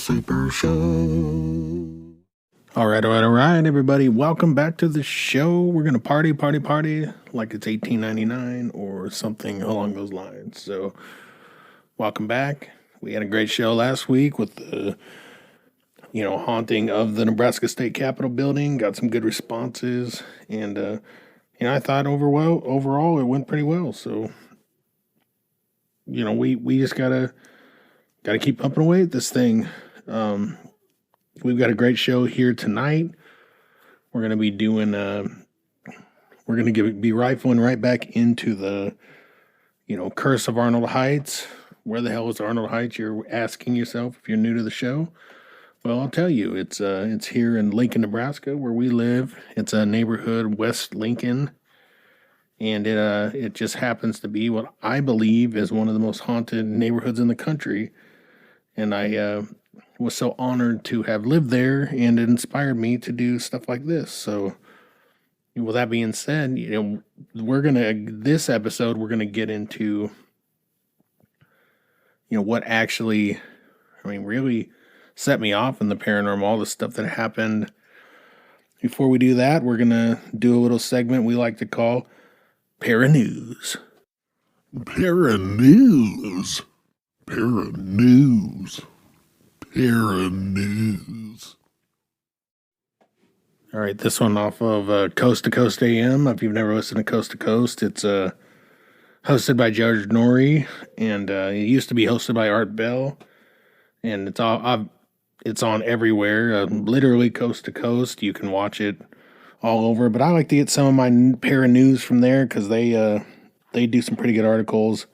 Super Show. All right, everybody. Welcome back to the show. We're going to party like it's 1899 or something along those lines. So, welcome back. We had a great show last week with the, haunting of the Nebraska State Capitol building. Got some good responses. And, I thought overall it went pretty well. So, we just gotta keep pumping away at this thing. We've got a great show here tonight. We're going to be doing, we're going to be rifling right back into the, Curse of Arnold Heights. Where the hell is Arnold Heights? You're asking yourself if you're new to the show. Well, I'll tell you, it's here in Lincoln, Nebraska, where we live. It's a neighborhood, West Lincoln, and it just happens to be what I believe is one of the most haunted neighborhoods in the country. And I was so honored to have lived there, and it inspired me to do stuff like this. So, with that being said, this episode, we're gonna get into, what actually, really set me off in the paranormal, all the stuff that happened. Before we do that, we're gonna do a little segment we like to call Paranews. Paranews. Paranews. Paranews. All right, this one off of Coast to Coast AM. If you've never listened to Coast to Coast, it's hosted by Judge Norrie, and it used to be hosted by Art Bell, and it's on everywhere, literally coast to coast. You can watch it all over. But I like to get some of my Paranews from there because they do some pretty good articles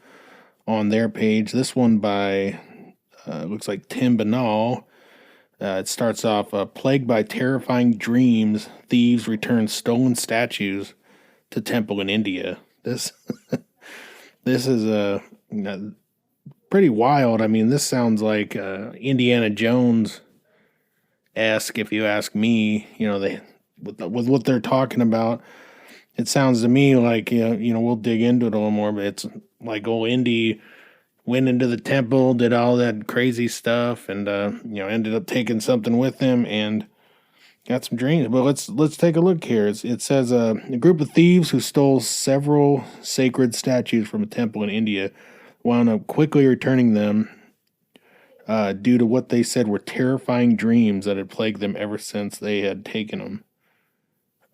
on their page. This one by looks like Tim Banal. It starts off, plagued by terrifying dreams, thieves return stolen statues to temple in India. This is pretty wild. I mean, this sounds like Indiana Jones-esque, if you ask me. With what they're talking about, it sounds to me like, we'll dig into it a little more, but it's like old Indy went into the temple, did all that crazy stuff, and ended up taking something with him and got some dreams. But let's take a look here. It says a group of thieves who stole several sacred statues from a temple in India wound up quickly returning them due to what they said were terrifying dreams that had plagued them ever since they had taken them.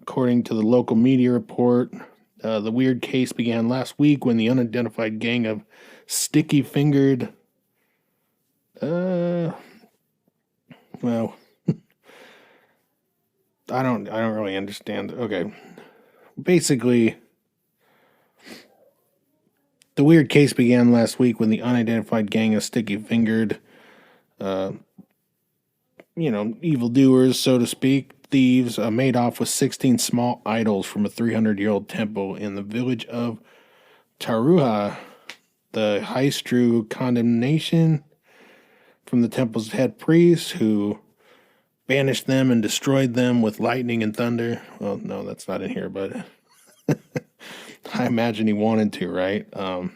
According to the local media report, the weird case began last week when the unidentified gang of sticky-fingered, I don't really understand. Okay. Basically, the weird case began last week when the unidentified gang of sticky-fingered, evildoers, so to speak, thieves, made off with 16 small idols from a 300-year-old temple in the village of Taruha. The heist drew condemnation from the temple's head priest, who banished them and destroyed them with lightning and thunder. Well, no, that's not in here, but I imagine he wanted to, right? But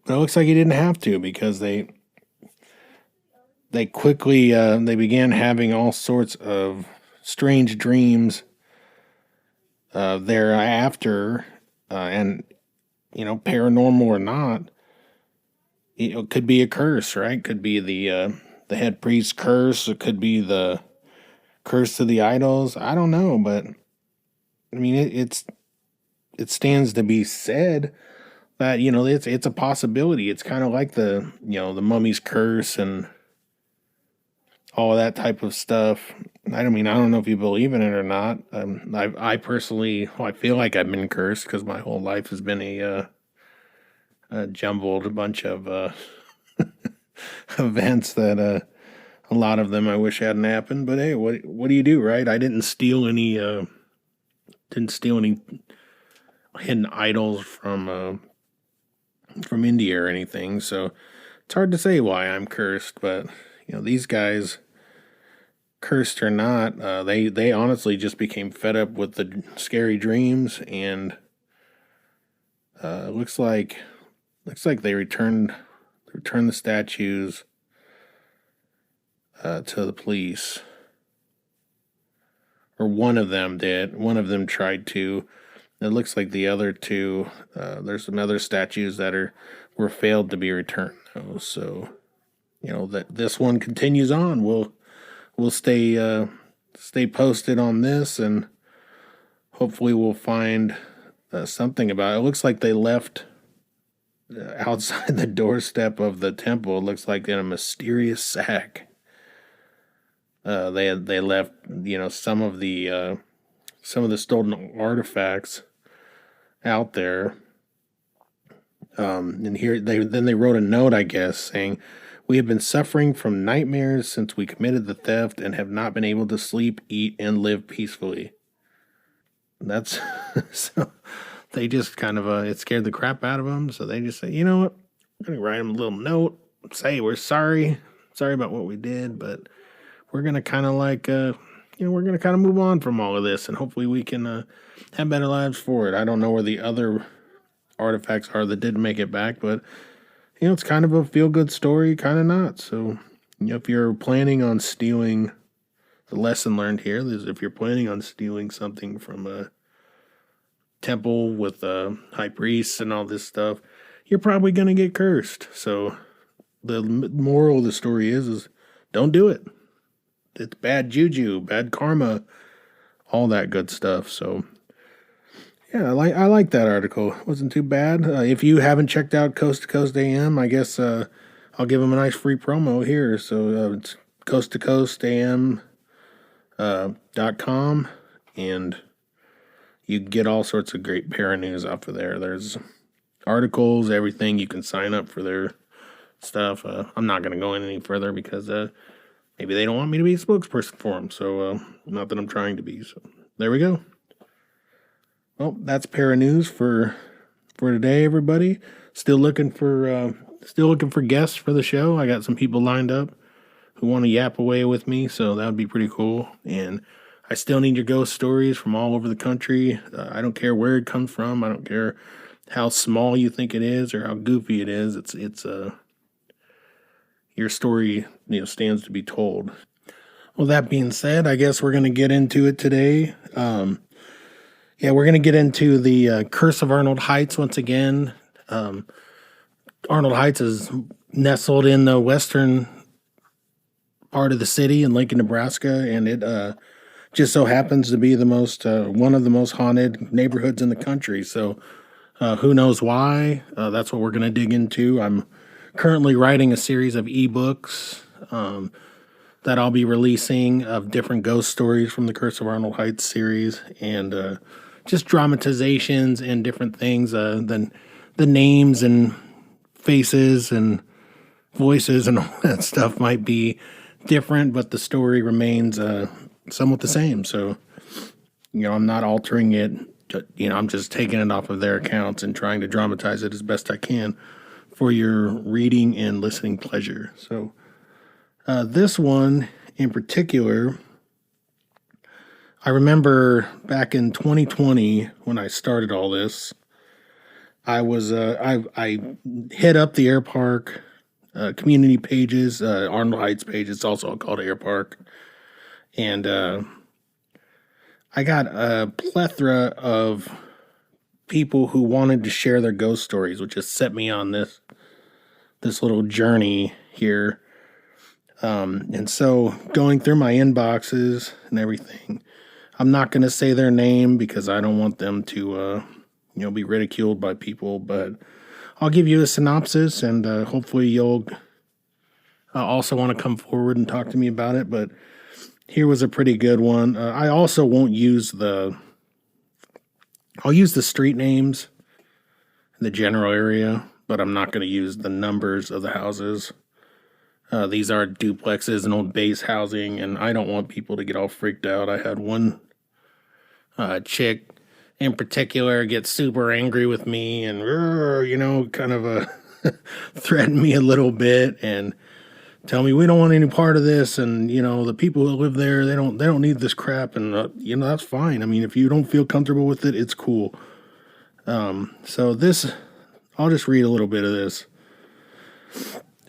it looks like he didn't have to, because they quickly they began having all sorts of strange dreams thereafter, and paranormal or not, it could be a curse, right? Could be the head priest's curse. It could be the curse to the idols. I don't know, but I mean, it stands to be said that it's a possibility. It's kind of like the the mummy's curse and all that type of stuff. I don't know if you believe in it or not. I personally, I feel like I've been cursed because my whole life has been a jumbled bunch of events that a lot of them I wish hadn't happened. But hey, what do you do, right? I didn't steal any hidden idols from India or anything. So it's hard to say why I'm cursed. But these guys, cursed or not, they honestly just became fed up with the scary dreams, and looks like they returned the statues to the police. Or one of them did. One of them tried to. It looks like the other two, there's some other statues that were failed to be returned, though. So, that this one continues on. We'll stay posted on this, and hopefully we'll find something about it. It looks like they left outside the doorstep of the temple. It looks like in a mysterious sack. They left some of the stolen artifacts out there. And here they wrote a note, I guess, saying, "We have been suffering from nightmares since we committed the theft and have not been able to sleep, eat, and live peacefully." That's so they just kind of it scared the crap out of them. So they just say, "You know what? I'm gonna write them a little note, say we're sorry about what we did, but we're gonna kind of we're gonna kind of move on from all of this, and hopefully we can have better lives for it." I don't know where the other artifacts are that didn't make it back, but it's kind of a feel-good story, kind of not. So, if you're planning on stealing, the lesson learned here is if you're planning on stealing something from a temple with high priests and all this stuff, you're probably going to get cursed. So, the moral of the story is don't do it. It's bad juju, bad karma, all that good stuff. So, yeah, I like that article. It wasn't too bad. If you haven't checked out Coast to Coast AM, I guess I'll give them a nice free promo here. So it's coasttocoastam.com, and you get all sorts of great paranews off of there. There's articles, everything. You can sign up for their stuff. I'm not going to go in any further because maybe they don't want me to be a spokesperson for them. So not that I'm trying to be. So there we go. Well, that's Paranews for today, everybody. Still looking for guests for the show. I got some people lined up who want to yap away with me, so that would be pretty cool. And I still need your ghost stories from all over the country. I don't care where it comes from. I don't care how small you think it is or how goofy it is. It's your story stands to be told. Well, that being said, I guess we're going to get into it today. Yeah, we're going to get into the Curse of Arnold Heights once again. Arnold Heights is nestled in the western part of the city in Lincoln, Nebraska, and it just so happens to be one of the most haunted neighborhoods in the country. So who knows why? That's what we're going to dig into. I'm currently writing a series of ebooks that I'll be releasing of different ghost stories from the Curse of Arnold Heights series, and just dramatizations and different things. The names and faces and voices and all that stuff might be different, but the story remains somewhat the same. So, I'm not altering it. I'm just taking it off of their accounts and trying to dramatize it as best I can for your reading and listening pleasure. So, this one in particular, I remember back in 2020 when I started all this, I was I hit up the Air Park community pages, Arnold Heights page. It's also called Air Park, and I got a plethora of people who wanted to share their ghost stories, which has set me on this little journey here. And so going through my inboxes and everything, I'm not going to say their name because I don't want them to, be ridiculed by people, but I'll give you a synopsis, and hopefully you'll also want to come forward and talk to me about it. But here was a pretty good one. I also won't I'll use the street names in the general area, but I'm not going to use the numbers of the houses. These are duplexes and old base housing, and I don't want people to get all freaked out. I had one chick in particular get super angry with me and, kind of threaten me a little bit and tell me we don't want any part of this, and the people who live there, they don't need this crap, and that's fine. I mean, if you don't feel comfortable with it, it's cool. So this, I'll just read a little bit of this.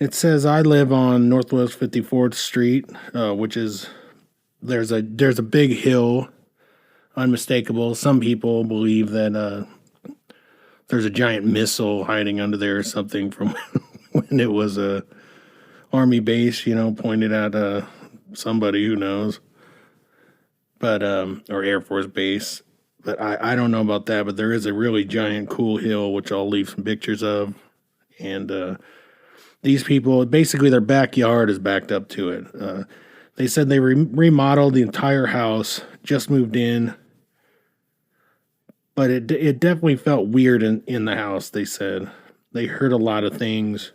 It says I live on Northwest 54th Street, which is there's a big hill, unmistakable. Some people believe that there's a giant missile hiding under there or something from when it was a army base, pointed at somebody who knows, but or Air Force base. But I don't know about that. But there is a really giant, cool hill, which I'll leave some pictures of, and these people, basically their backyard is backed up to it. They said they remodeled the entire house, just moved in, but it definitely felt weird in the house. They said they heard a lot of things.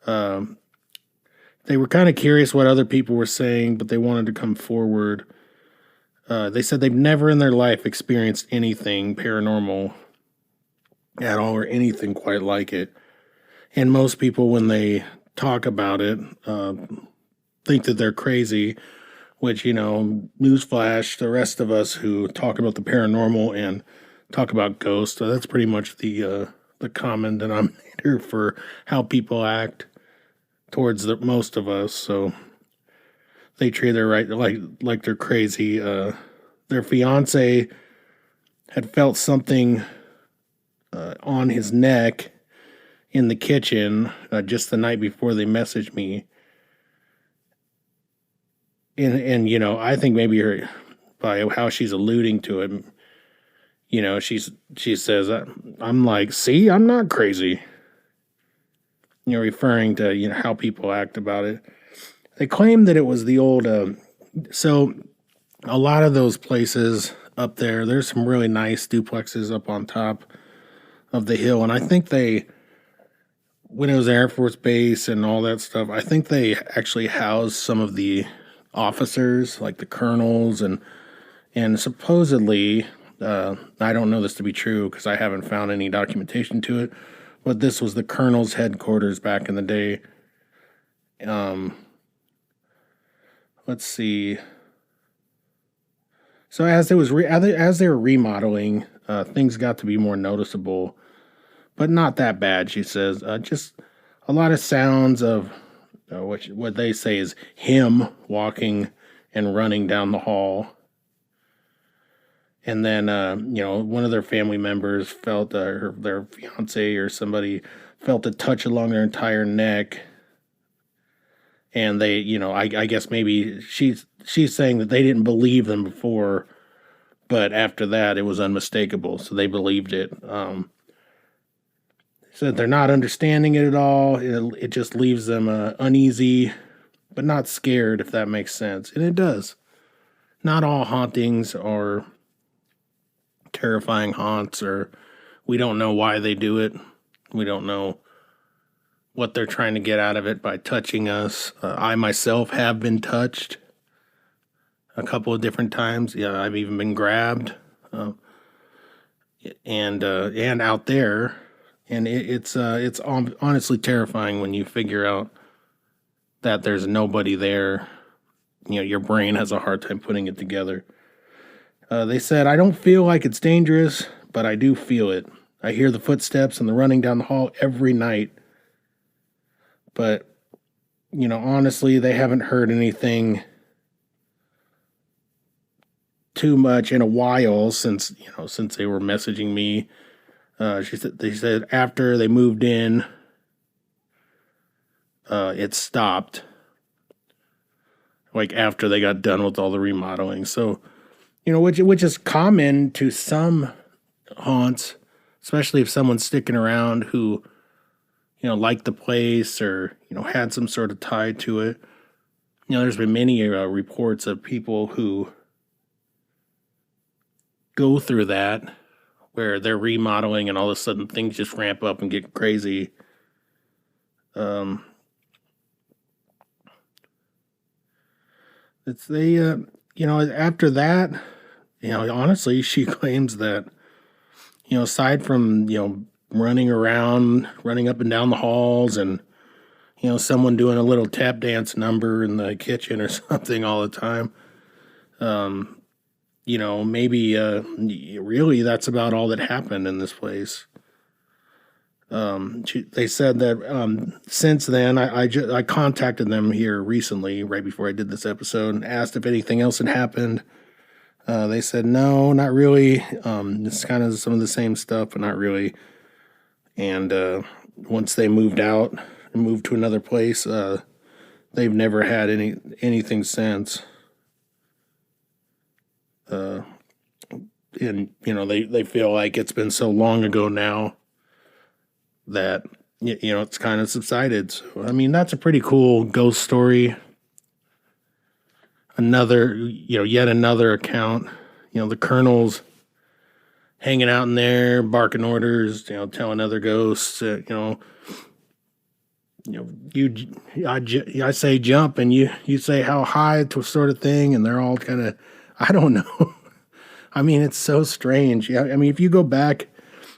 They were kind of curious what other people were saying, but they wanted to come forward. They said they've never in their life experienced anything paranormal at all or anything quite like it. And most people, when they talk about it, think that they're crazy, which, newsflash, the rest of us who talk about the paranormal and talk about ghosts, that's pretty much the common denominator for how people act towards most of us. So they treat her right like they're crazy. Their fiance had felt something on his neck in the kitchen just the night before they messaged me. And I think maybe by how she's alluding to it, she says, I'm like, see, I'm not crazy. Referring to, how people act about it. They claim that it was the old, so a lot of those places up there's some really nice duplexes up on top of the hill. And I think when it was Air Force Base and all that stuff, I think they actually housed some of the officers, like the colonels, and supposedly, I don't know this to be true because I haven't found any documentation to it, but this was the colonel's headquarters back in the day. Let's see. So as they were remodeling, things got to be more noticeable, but not that bad. She says, just a lot of sounds of what they say is him walking and running down the hall. And then, one of their family members felt their fiance or somebody felt a touch along their entire neck. And they, I guess maybe she's saying that they didn't believe them before, but after that it was unmistakable, so they believed it. Said they're not understanding it at all. It just leaves them uneasy, but not scared, if that makes sense. And it does. Not all hauntings are terrifying haunts, or we don't know why they do it. We don't know what they're trying to get out of it by touching us. I myself have been touched a couple of different times. Yeah, I've even been grabbed, and out there, and it's honestly terrifying when you figure out that there's nobody there. Your brain has a hard time putting it together. They said, I don't feel like it's dangerous, but I do feel it. I hear the footsteps and the running down the hall every night. But, honestly, they haven't heard anything too much in a while since they were messaging me. They said after they moved in, it stopped. Like after they got done with all the remodeling. So, which is common to some haunts, especially if someone's sticking around who, liked the place or, had some sort of tie to it. There's been many reports of people who go through that where they're remodeling and all of a sudden things just ramp up and get crazy. After that, honestly, she claims that, aside from, running around, running up and down the halls and, someone doing a little tap dance number in the kitchen or something all the time, maybe really that's about all that happened in this place. They said that since then, I contacted them here recently, right before I did this episode, and asked if anything else had happened. They said no, not really. It's kind of some of the same stuff, but not really. And once they moved out and moved to another place, they've never had anything since. And they feel like it's been so long ago now that it's kind of subsided. So I mean, that's a pretty cool ghost story. Yet another account. The colonel's hanging out in there, barking orders. Telling other ghosts. I say jump, and you say how high, to sort of thing, and they're all kind of, I don't know. I mean, it's so strange. Yeah, I mean, if you go back,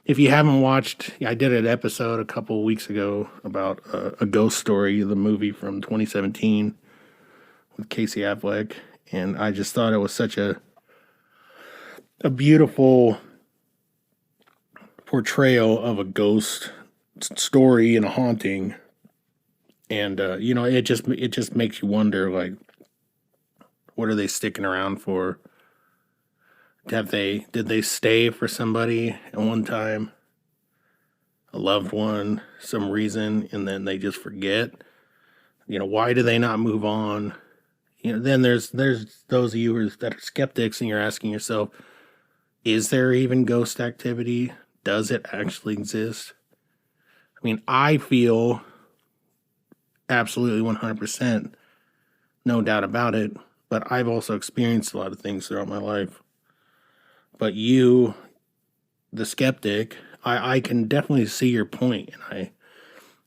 if you haven't watched, I did an episode a couple of weeks ago about a ghost story, the movie from 2017 with Casey Affleck, and I just thought it was such a beautiful portrayal of a ghost story and a haunting. And it just makes you wonder, like, what are they sticking around for? Did they stay for somebody at one time, a loved one, some reason, and then they just forget? Why do they not move on? Then there's those of you that are skeptics, and you're asking yourself, is there even ghost activity? Does it actually exist? I mean, I feel absolutely 100%, no doubt about it, but I've also experienced a lot of things throughout my life. But you, the skeptic, I can definitely see your point,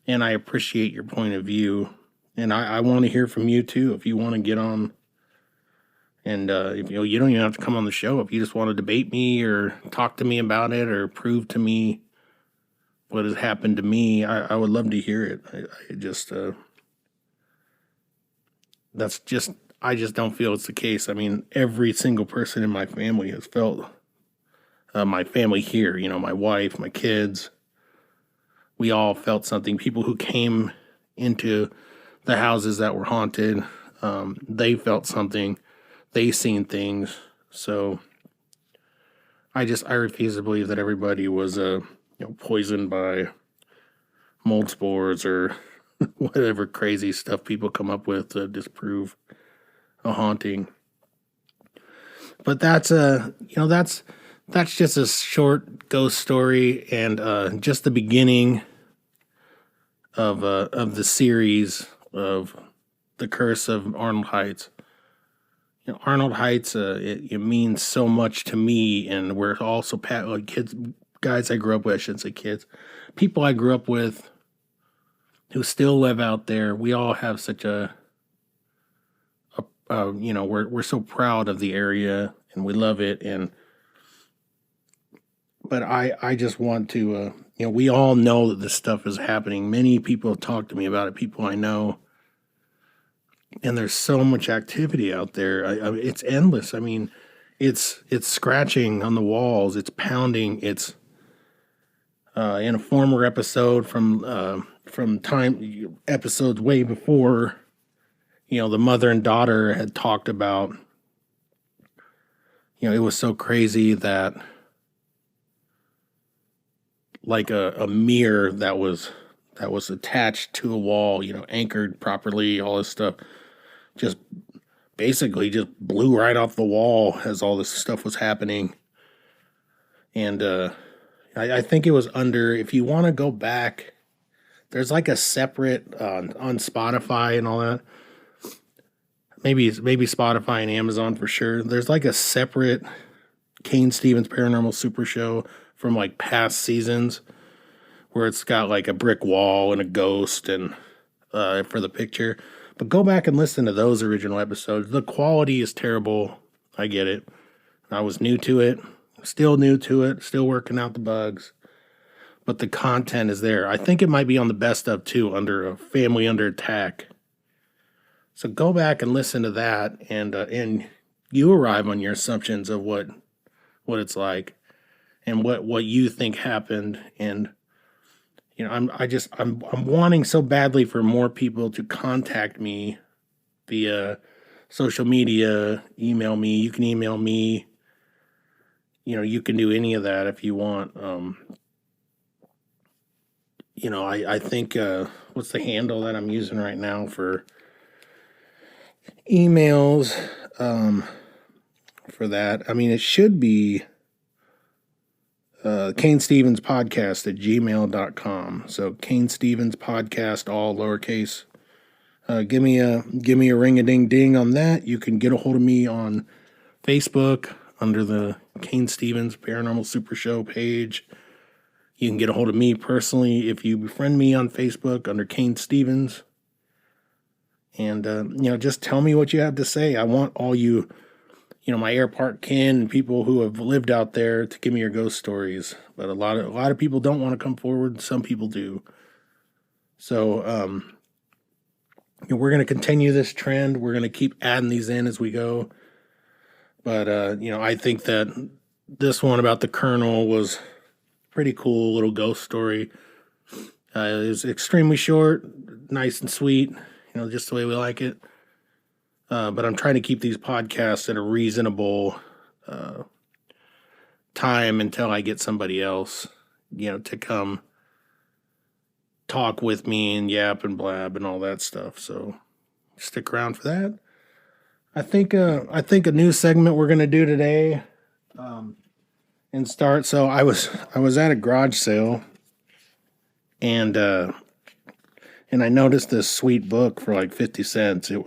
and I appreciate your point of view, and I want to hear from you too. If you want to get on, and if you don't even have to come on the show. If you just want to debate me or talk to me about it or prove to me what has happened to me, I would love to hear it. I just don't feel it's the case. I mean, every single person in my family has felt. My family here, my wife, my kids, we all felt something. People who came into the houses that were haunted, they felt something. They seen things. So I refuse to believe that everybody was poisoned by mold spores or whatever crazy stuff people come up with to disprove a haunting. But that's just a short ghost story, and just the beginning of the series of the Curse of Arnold Heights. Arnold Heights, it means so much to me, and we're also kids, guys I grew up with. I shouldn't say kids, people I grew up with who still live out there. We all have such we're so proud of the area, and we love it, but I just want to, we all know that this stuff is happening. Many people have talked to me about it, people I know. And there's so much activity out there. It's endless. I mean, it's scratching on the walls. It's pounding. It's in a former episode from episodes way before, the mother and daughter had talked about, it was so crazy that, like a mirror that was attached to a wall, anchored properly, all this stuff, just basically just blew right off the wall as all this stuff was happening. And I think it was under, if you want to go back, there's like a separate on Spotify and all that. Maybe Spotify and Amazon for sure. There's like a separate Cain Stevens Paranormal Super Show from like past seasons, where it's got like a brick wall and a ghost and for the picture. But go back and listen to those original episodes. The quality is terrible. I get it. I was new to it, still new to it, still working out the bugs. But the content is there. I think it might be on the best of too, under a Family Under Attack. So go back and listen to that, and you arrive on your assumptions of what it's like, and what you think happened. And I'm wanting so badly for more people to contact me via social media, email me. You can email me. You can do any of that if you want. I think, what's the handle that I'm using right now for emails, for that? I mean, it should be, Cain Stevens podcast at gmail.com. So Cain Stevens podcast, all lowercase. Give me a ring-a-ding-ding on that. You can get a hold of me on Facebook under the Cain Stevens Paranormal Super Show page. You can get a hold of me personally if you befriend me on Facebook under Cain Stevens. And, just tell me what you have to say. I want all you, my Air Park kin and people who have lived out there to give me your ghost stories. But a lot of people don't want to come forward. Some people do. So, we're going to continue this trend. We're going to keep adding these in as we go. But, I think that this one about the Colonel was pretty cool little ghost story. It was extremely short, nice and sweet, just the way we like it. But I'm trying to keep these podcasts at a reasonable time until I get somebody else, to come talk with me and yap and blab and all that stuff. So stick around for that. I think a new segment we're gonna do today, and start. So I was at a garage sale, and I noticed this sweet book for like 50 cents. It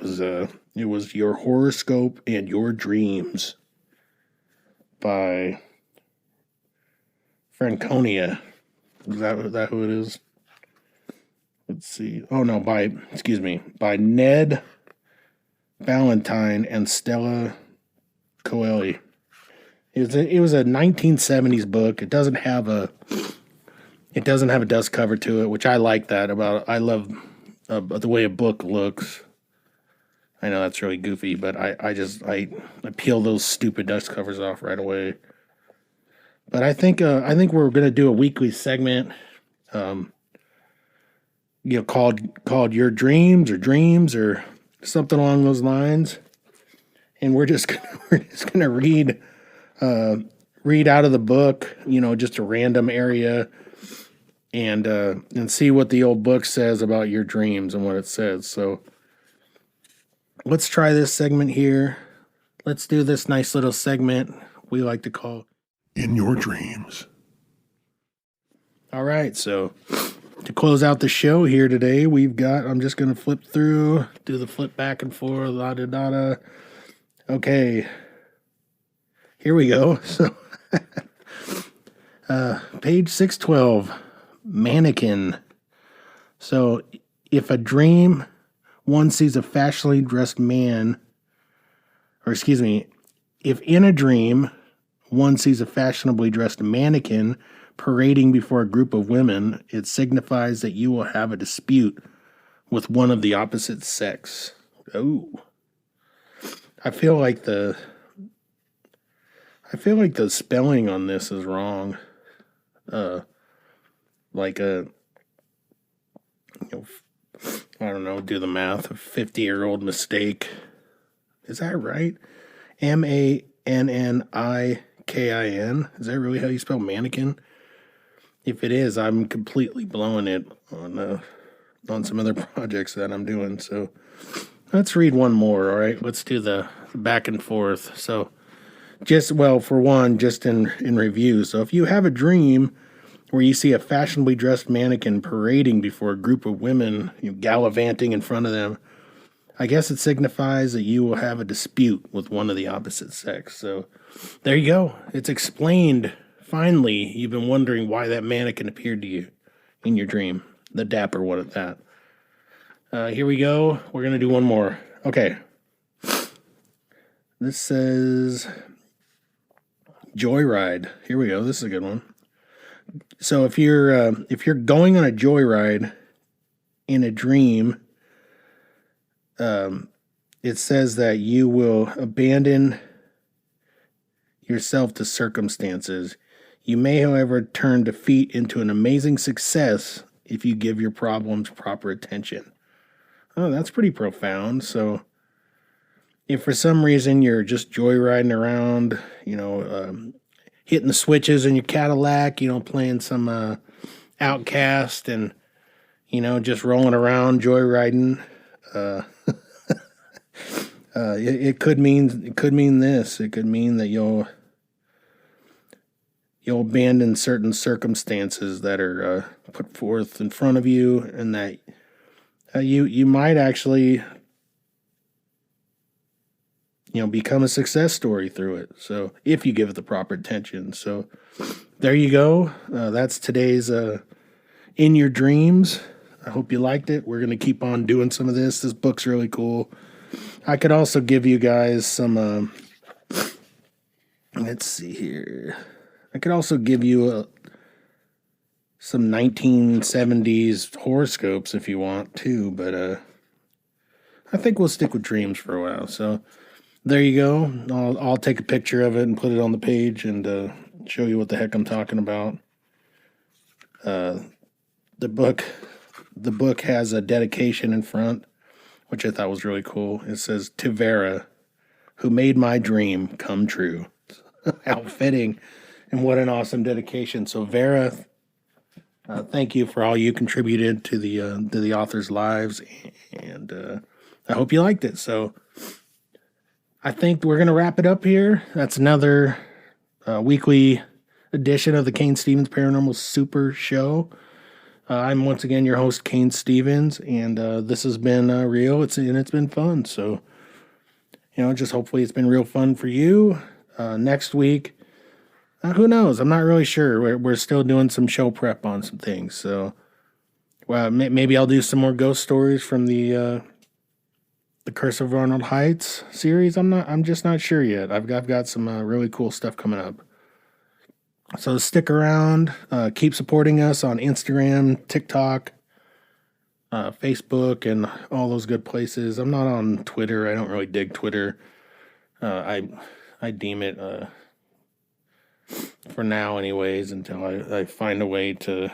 was Your Horoscope and Your Dreams by Franconia. Is that who it is? Let's see. Oh no, by Ned Valentine and Stella Coeli. It was a 1970s book. It doesn't have a dust cover to it, which I like that about. I love the way a book looks. I know that's really goofy, but I peel those stupid dust covers off right away. But I think we're gonna do a weekly segment, called Your Dreams or something along those lines, and we're just gonna read out of the book, just a random area, and see what the old book says about your dreams and what it says. So let's try this segment here. Let's do this nice little segment we like to call In Your Dreams. All right, so to close out the show here today, I'm just going to flip through, do the flip back and forth, la-da-da-da. Okay, here we go. So, page 612, mannequin. So, if a dream, one sees a fashionably dressed man, if in a dream, one sees a fashionably dressed mannequin parading before a group of women, it signifies that you will have a dispute with one of the opposite sex. Oh, I feel like the spelling on this is wrong. I don't know, do the math, a 50-year-old mistake. Is that right? Mannikin. Is that really how you spell mannequin? If it is, I'm completely blowing it on some other projects that I'm doing. So let's read one more, all right? Let's do the back and forth. So just in review. So if you have a dream where you see a fashionably dressed mannequin parading before a group of women, gallivanting in front of them, I guess it signifies that you will have a dispute with one of the opposite sex. So there you go. It's explained. Finally, you've been wondering why that mannequin appeared to you in your dream. The dapper one at that. Here we go. We're going to do one more. Okay. This says joyride. Here we go. This is a good one. So if you're going on a joyride in a dream, it says that you will abandon yourself to circumstances. You may, however, turn defeat into an amazing success if you give your problems proper attention. Oh, that's pretty profound. So if for some reason you're just joyriding around, hitting the switches in your Cadillac, playing some Outcast and, just rolling around joyriding, it could mean this. It could mean that you'll abandon certain circumstances that are put forth in front of you, and that you might actually become a success story through it. So if you give it the proper attention. So there you go. That's today's In Your Dreams. I hope you liked it. We're going to keep on doing some of this. This book's really cool. I could also give you guys some, let's see here. I could also give you some 1970s horoscopes if you want to, but I think we'll stick with dreams for a while. So there you go. I'll take a picture of it and put it on the page and show you what the heck I'm talking about. The book has a dedication in front, which I thought was really cool. It says, "To Vera, who made my dream come true." How fitting, and what an awesome dedication. So Vera, thank you for all you contributed to the authors' lives, and I hope you liked it. So I think we're going to wrap it up here. That's another weekly edition of the Cain Stevens Paranormal Super Show. I'm once again your host, Cain Stevens, and this has been real. It's been fun. So, just hopefully it's been real fun for you. Next week, who knows? I'm not really sure. We're still doing some show prep on some things. So, well, maybe I'll do some more ghost stories from the CURSE of Arnold Heights series. I'm just not sure yet. I've got some really cool stuff coming up. So stick around, keep supporting us on Instagram, TikTok, Facebook, and all those good places. I'm not on Twitter. I don't really dig Twitter. I deem it, for now anyways, until I find a way to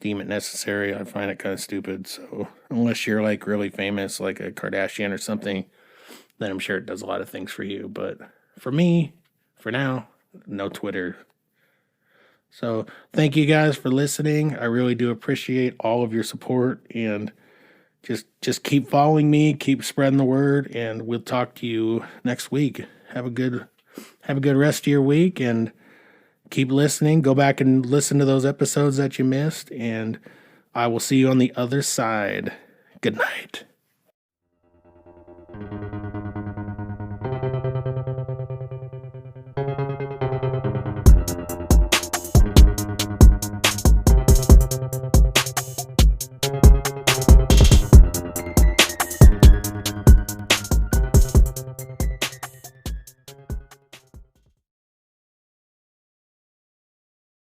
deem it necessary. I find it kind of stupid. So unless you're like really famous, like a Kardashian or something, then I'm sure it does a lot of things for you. But for me, for now, no Twitter. So thank you guys for listening. I really do appreciate all of your support, and just keep following me, keep spreading the word, and we'll talk to you next week. Have a good rest of your week, and keep listening. Go back and listen to those episodes that you missed, and I will see you on the other side. Good night.